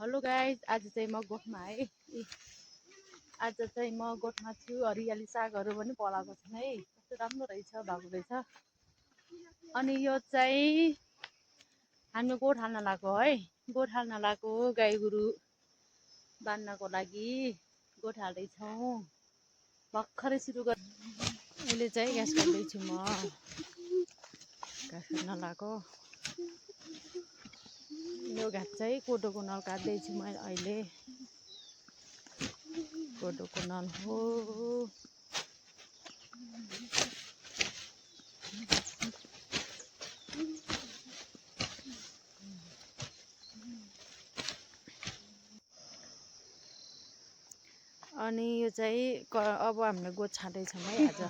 Hello guys, आज चाहिँ म गोठमा है। आज चाहिँ म गोठमा छु। हरियाली सागहरू पनि पलाएको छन् है। कस्तो राम्रो रहेछ, भएको रहेछ। अनि यो चाहिँ हामी गोठ हाल्न लगाएको है। गोठ हाल्न लगाएको गाई गोरु बान्नको लागि गोठ हाल्दैछौँ। भर्खरै सुरु गर। अहिले चाहिँ घाँस काट्दैछु म। घाँस काट्न लगाएको यो घाँस चाहिँ कोदोको नल काट्दैछु म अहिले। कोदोको नल हो। अनि यो चाहिँ अब हामीले गोठ छाँदैछौँ है। आज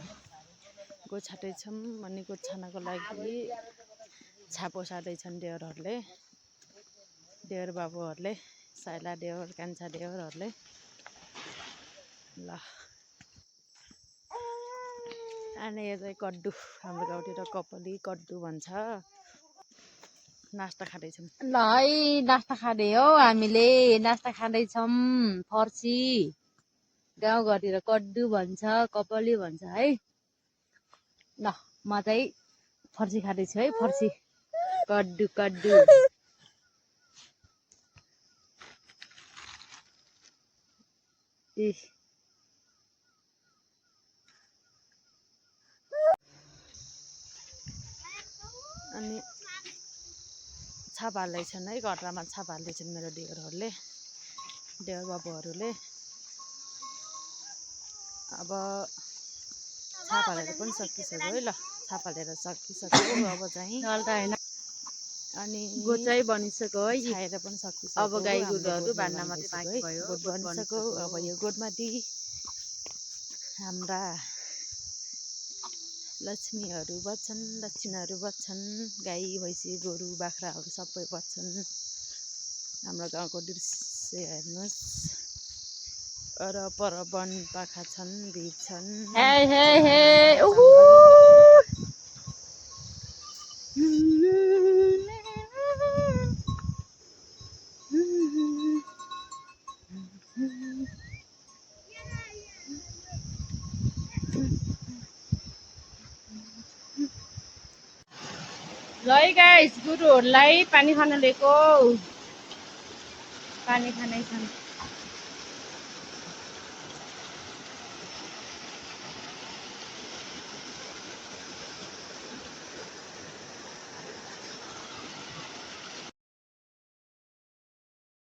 गोठ छाँदैछौँ। अनि गोठ छान्नको लागि छापो सार्दैछन् देवरहरूले, देवर बाबुहरूले, साइला देवर, कान्छा देवरहरूले। ल अनि यो चाहिँ कड्डु, हाम्रो गाउँतिर कपली कड्डु भन्छ। नास्ता खाँदैछौँ। ल है, नास्ता खाँदै हो हामीले। नास्ता खाँदैछौँ फर्सी। गाउँघरतिर कड्डु भन्छ, कपली भन्छ है। ल म चाहिँ फर्सी खाँदैछु है। फर्सी कड्डु कड्डु। अनि छाप हाल्दैछन् है। घट्रामा छाप हाल्दैछन् मेरो देवरहरूले, देवर बाबुहरूले। अब छाप हालेर पनि सकिसक्यो है। ल छाप हालेर सकिसक्यो अब चाहिँ। अनि गोठ चाहिँ बनिसक्यो है। छाएर पनि सकिसक्यो। अब गाई गोरुहरू बान्न मात्रै बाँकी भयो। गोठ बनिसक्यो। अब यो गोठमाथि हाम्रा लक्ष्मीहरू बस्छन्, दक्षिणहरू बस्छन्। गाई भैँसी गोरु बाख्राहरू सबै बस्छन्। हाम्रो गाउँको दृश्य हेर्नुहोस्। वरपर वन पाखा छन्, भिर छन्। ल है गाइस, गोरुहरूलाई पानी खान लिएको। पानी खानै छन्।